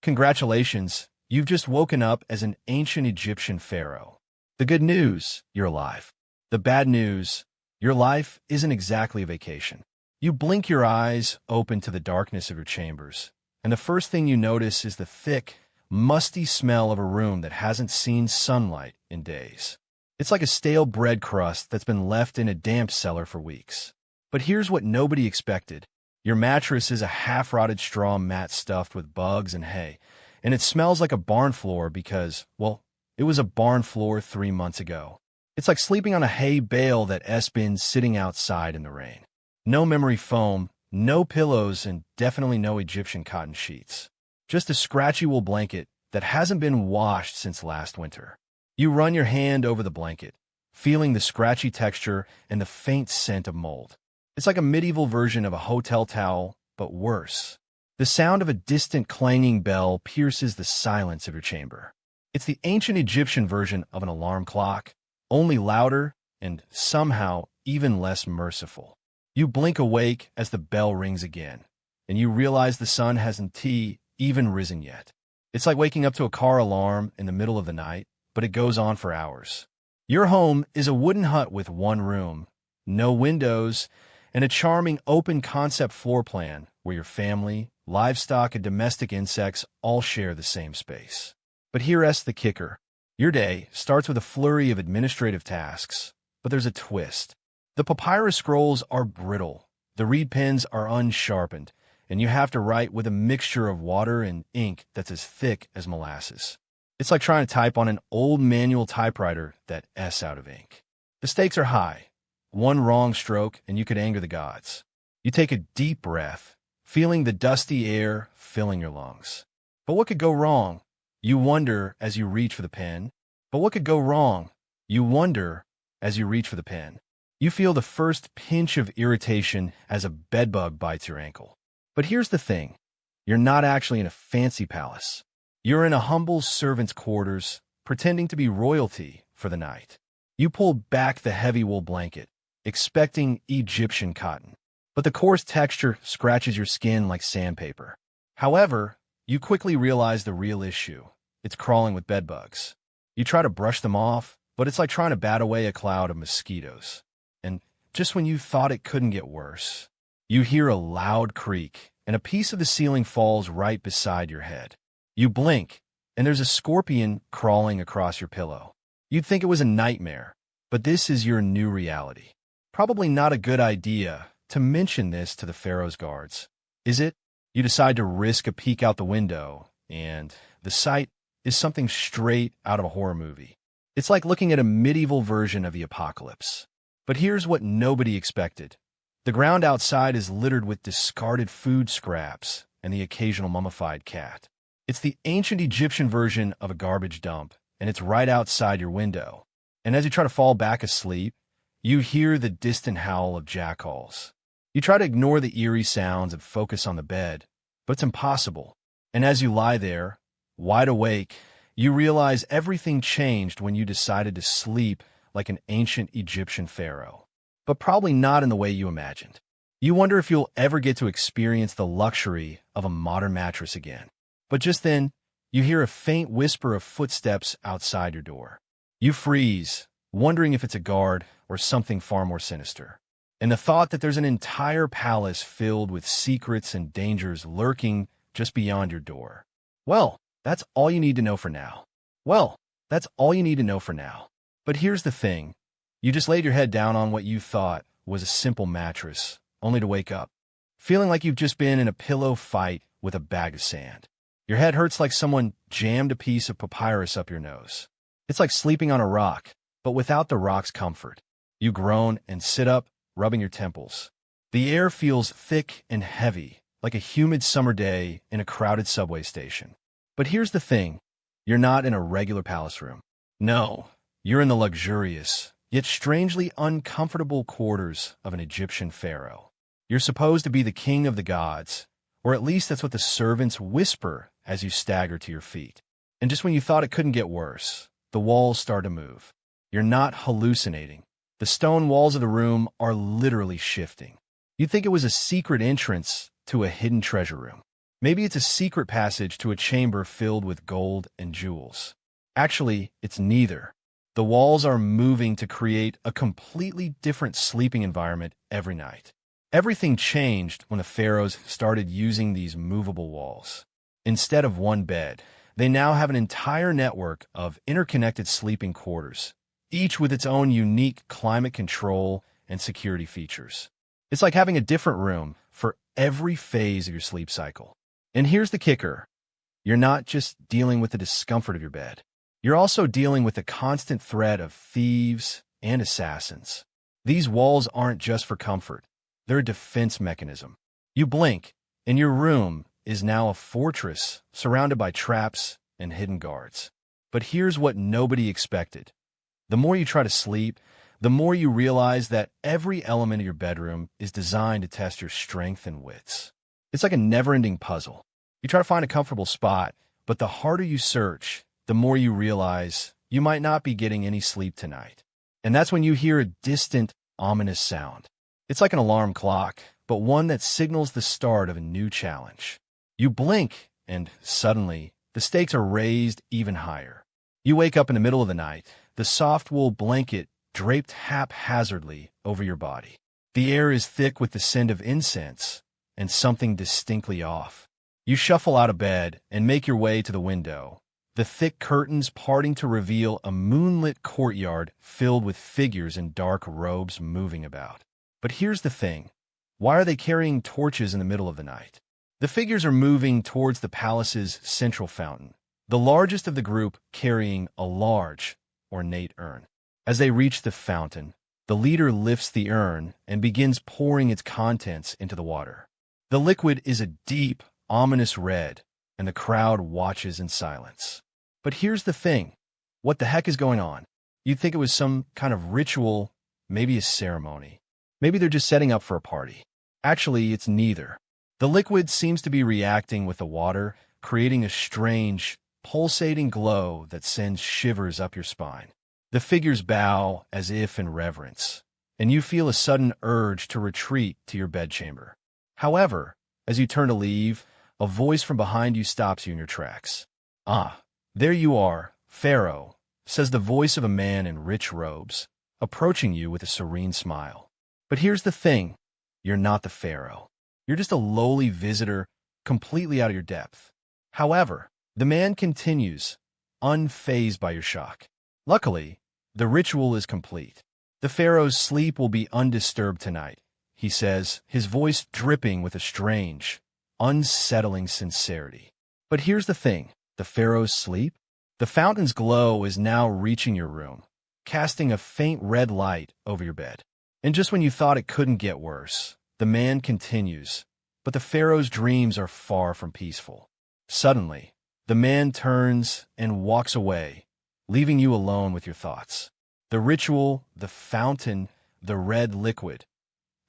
Congratulations, you've just woken up as an ancient Egyptian pharaoh. The good news, you're alive. The bad news, your life isn't exactly a vacation. You blink your eyes open to the darkness of your chambers, and the first thing you notice is the thick, musty smell of a room that hasn't seen sunlight in days. It's like a stale bread crust that's been left in a damp cellar for weeks. But here's what nobody expected. Your mattress is a half-rotted straw mat stuffed with bugs and hay, and it smells like a barn floor because, well, it was a barn floor 3 months ago. It's like sleeping on a hay bale that's been sitting outside in the rain. No memory foam, no pillows, and definitely no Egyptian cotton sheets. Just a scratchy wool blanket that hasn't been washed since last winter. You run your hand over the blanket, feeling the scratchy texture and the faint scent of mold. It's like a medieval version of a hotel towel, but worse. The sound of a distant clanging bell pierces the silence of your chamber. It's the ancient Egyptian version of an alarm clock, only louder and somehow even less merciful. You blink awake as the bell rings again, and you realize the sun hasn't even risen yet. It's like waking up to a car alarm in the middle of the night, but it goes on for hours. Your home is a wooden hut with one room, no windows, and a charming open-concept floor plan where your family, livestock, and domestic insects all share the same space. But here's the kicker. Your day starts with a flurry of administrative tasks, but there's a twist. The papyrus scrolls are brittle, the reed pens are unsharpened, and you have to write with a mixture of water and ink that's as thick as molasses. It's like trying to type on an old manual typewriter that's out of ink. The stakes are high. One wrong stroke and you could anger the gods. You take a deep breath, feeling the dusty air filling your lungs. But what could go wrong? You wonder as you reach for the pen. But what could go wrong? You wonder as you reach for the pen. You feel the first pinch of irritation as a bedbug bites your ankle. But here's the thing. You're not actually in a fancy palace. You're in a humble servant's quarters, pretending to be royalty for the night. You pull back the heavy wool blanket, expecting Egyptian cotton. But the coarse texture scratches your skin like sandpaper. However, you quickly realize the real issue. It's crawling with bedbugs. You try to brush them off, but it's like trying to bat away a cloud of mosquitoes. And just when you thought it couldn't get worse, you hear a loud creak, and a piece of the ceiling falls right beside your head. You blink, and there's a scorpion crawling across your pillow. You'd think it was a nightmare, but this is your new reality. Probably not a good idea to mention this to the Pharaoh's guards, is it? You decide to risk a peek out the window, and the sight is something straight out of a horror movie. It's like looking at a medieval version of the apocalypse. But here's what nobody expected. The ground outside is littered with discarded food scraps and the occasional mummified cat. It's the ancient Egyptian version of a garbage dump, and it's right outside your window. And as you try to fall back asleep, you hear the distant howl of jackals. You try to ignore the eerie sounds and focus on the bed, but it's impossible. And as you lie there, wide awake, you realize everything changed when you decided to sleep like an ancient Egyptian pharaoh. But probably not in the way you imagined. You wonder if you'll ever get to experience the luxury of a modern mattress again. But just then, you hear a faint whisper of footsteps outside your door. You freeze, wondering if it's a guard or something far more sinister. And the thought that there's an entire palace filled with secrets and dangers lurking just beyond your door. Well, that's all you need to know for now. But here's the thing. You just laid your head down on what you thought was a simple mattress, only to wake up, feeling like you've just been in a pillow fight with a bag of sand. Your head hurts like someone jammed a piece of papyrus up your nose. It's like sleeping on a rock, but without the rock's comfort. You groan and sit up, rubbing your temples. The air feels thick and heavy, like a humid summer day in a crowded subway station. But here's the thing. You're not in a regular palace room. No, you're in the luxurious, yet strangely uncomfortable quarters of an Egyptian pharaoh. You're supposed to be the king of the gods, or at least that's what the servants whisper as you stagger to your feet. And just when you thought it couldn't get worse, the walls start to move. You're not hallucinating. The stone walls of the room are literally shifting. You'd think it was a secret entrance to a hidden treasure room. Maybe it's a secret passage to a chamber filled with gold and jewels. Actually, it's neither. The walls are moving to create a completely different sleeping environment every night. Everything changed when the pharaohs started using these movable walls. Instead of one bed, they now have an entire network of interconnected sleeping quarters, each with its own unique climate control and security features. It's like having a different room for every phase of your sleep cycle. And here's the kicker. You're not just dealing with the discomfort of your bed. You're also dealing with the constant threat of thieves and assassins. These walls aren't just for comfort. They're a defense mechanism. You blink, and your room is now a fortress surrounded by traps and hidden guards. But here's what nobody expected. The more you try to sleep, the more you realize that every element of your bedroom is designed to test your strength and wits. It's like a never-ending puzzle. You try to find a comfortable spot, but the harder you search, the more you realize you might not be getting any sleep tonight. And that's when you hear a distant, ominous sound. It's like an alarm clock, but one that signals the start of a new challenge. You blink, and suddenly, the stakes are raised even higher. You wake up in the middle of the night, the soft wool blanket draped haphazardly over your body. The air is thick with the scent of incense, and something distinctly off. You shuffle out of bed and make your way to the window, the thick curtains parting to reveal a moonlit courtyard filled with figures in dark robes moving about. But here's the thing. Why are they carrying torches in the middle of the night? The figures are moving towards the palace's central fountain, the largest of the group carrying a large, ornate urn. As they reach the fountain, the leader lifts the urn and begins pouring its contents into the water. The liquid is a deep, ominous red, and the crowd watches in silence. But here's the thing. What the heck is going on? You'd think it was some kind of ritual, maybe a ceremony. Maybe they're just setting up for a party. Actually, it's neither. The liquid seems to be reacting with the water, creating a strange, pulsating glow that sends shivers up your spine. The figures bow as if in reverence, and you feel a sudden urge to retreat to your bedchamber. However, as you turn to leave, a voice from behind you stops you in your tracks. "Ah, there you are, Pharaoh," says the voice of a man in rich robes, approaching you with a serene smile. But here's the thing. You're not the Pharaoh. You're just a lowly visitor, completely out of your depth. However, the man continues, unfazed by your shock. Luckily, the ritual is complete. The Pharaoh's sleep will be undisturbed tonight, he says, his voice dripping with a strange, unsettling sincerity. But here's the thing. The Pharaoh's sleep? The fountain's glow is now reaching your room, casting a faint red light over your bed. And just when you thought it couldn't get worse, the man continues, but the Pharaoh's dreams are far from peaceful. Suddenly, the man turns and walks away, leaving you alone with your thoughts. The ritual, the fountain, the red liquid,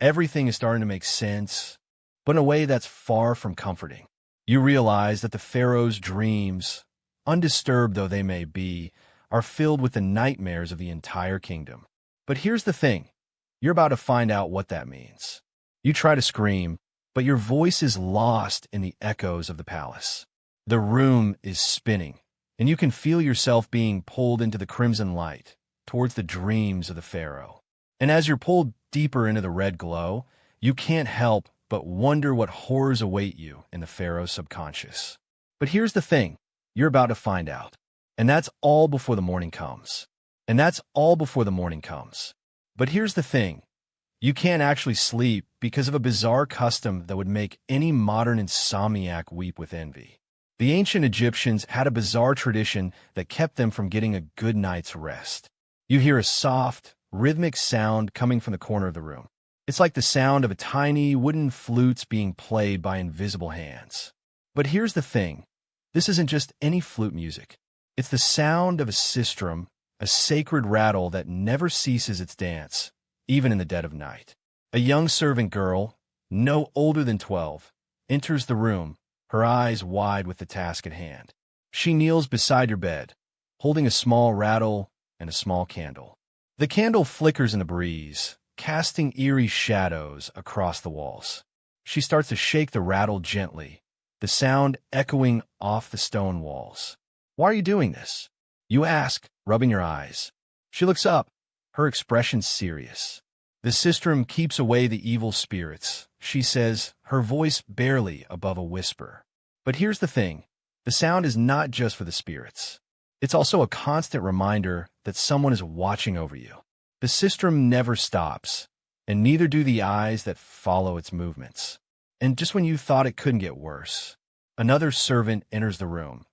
everything is starting to make sense, but in a way that's far from comforting. You realize that the Pharaoh's dreams, undisturbed though they may be, are filled with the nightmares of the entire kingdom. But here's the thing. You're about to find out what that means. You try to scream, but your voice is lost in the echoes of the palace. The room is spinning, and you can feel yourself being pulled into the crimson light, towards the dreams of the Pharaoh. And as you're pulled deeper into the red glow, you can't help but wonder what horrors await you in the Pharaoh's subconscious. But here's the thing. You're about to find out. And that's all before the morning comes. And that's all before the morning comes. But here's the thing. You can't actually sleep because of a bizarre custom that would make any modern insomniac weep with envy. The ancient Egyptians had a bizarre tradition that kept them from getting a good night's rest. You hear a soft, rhythmic sound coming from the corner of the room. It's like the sound of a tiny wooden flutes being played by invisible hands. But here's the thing. This isn't just any flute music. It's the sound of a sistrum, a sacred rattle that never ceases its dance, even in the dead of night. A young servant girl, no older than 12, enters the room, her eyes wide with the task at hand. She kneels beside your bed, holding a small rattle and a small candle. The candle flickers in the breeze, casting eerie shadows across the walls. She starts to shake the rattle gently, the sound echoing off the stone walls. "Why are you doing this?" you ask, rubbing your eyes. She looks up, her expression serious. "The sistrum keeps away the evil spirits," she says, her voice barely above a whisper. But here's the thing. The sound is not just for the spirits. It's also a constant reminder that someone is watching over you. The sistrum never stops, and neither do the eyes that follow its movements. And just when you thought it couldn't get worse, another servant enters the room,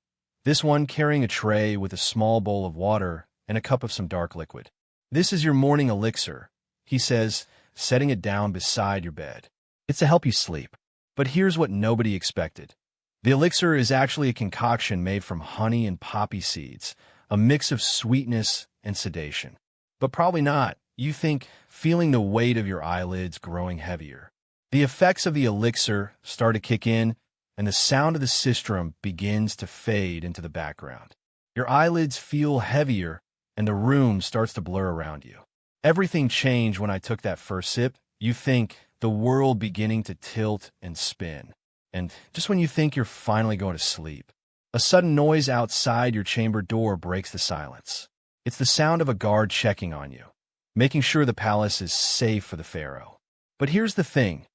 this one carrying a tray with a small bowl of water and a cup of some dark liquid. "This is your morning elixir," he says, setting it down beside your bed. "It's to help you sleep." But here's what nobody expected. The elixir is actually a concoction made from honey and poppy seeds, a mix of sweetness and sedation. But probably not. You think, feeling the weight of your eyelids growing heavier. The effects of the elixir start to kick in, and the sound of the sistrum begins to fade into the background. Your eyelids feel heavier, and the room starts to blur around you. Everything changed when I took that first sip. You think, the world beginning to tilt and spin. And just when you think you're finally going to sleep, a sudden noise outside your chamber door breaks the silence. It's the sound of a guard checking on you, making sure the palace is safe for the pharaoh. But here's the thing.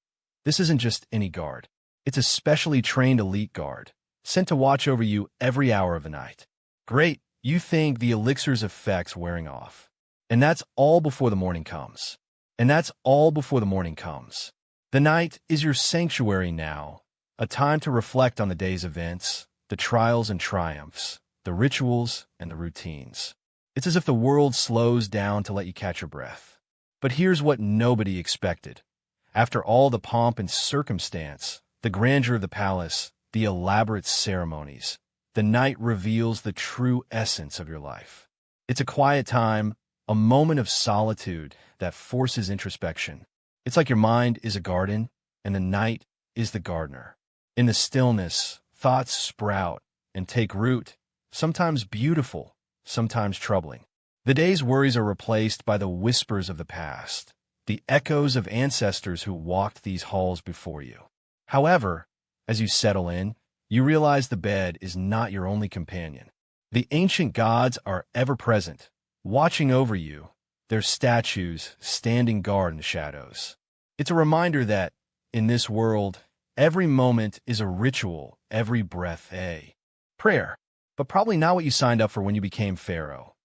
This isn't just any guard. It's a specially trained elite guard, sent to watch over you every hour of the night. Great, you think the elixir's effects wearing off. And that's all before the morning comes. The night is your sanctuary now, a time to reflect on the day's events, the trials and triumphs, the rituals and the routines. It's as if the world slows down to let you catch your breath. But here's what nobody expected. After all the pomp and circumstance, the grandeur of the palace, the elaborate ceremonies, the night reveals the true essence of your life. It's a quiet time, a moment of solitude that forces introspection. It's like your mind is a garden, and the night is the gardener. In the stillness, thoughts sprout and take root, sometimes beautiful, sometimes troubling. The day's worries are replaced by the whispers of the past, the echoes of ancestors who walked these halls before you. However, as you settle in, you realize the bed is not your only companion. The ancient gods are ever present, watching over you, their statues standing guard in the shadows. It's a reminder that, in this world, every moment is a ritual, every breath a prayer. But probably not what you signed up for when you became pharaoh.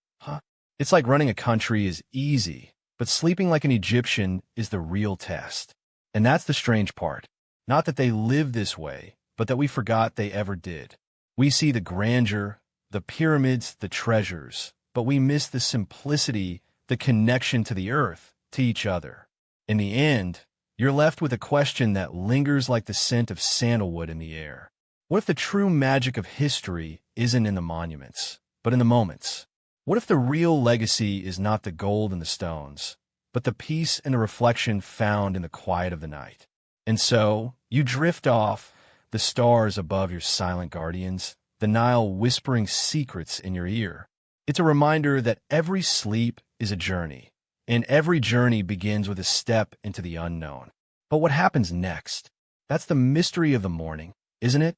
It's like running a country is easy, but sleeping like an Egyptian is the real test. And that's the strange part. Not that they live this way, but that we forgot they ever did. We see the grandeur, the pyramids, the treasures, but we miss the simplicity, the connection to the earth, to each other. In the end, you're left with a question that lingers like the scent of sandalwood in the air. What if the true magic of history isn't in the monuments, but in the moments? What if the real legacy is not the gold and the stones, but the peace and the reflection found in the quiet of the night? And so, you drift off, the stars above your silent guardians, the Nile whispering secrets in your ear. It's a reminder that every sleep is a journey, and every journey begins with a step into the unknown. But what happens next? That's the mystery of the morning, isn't it?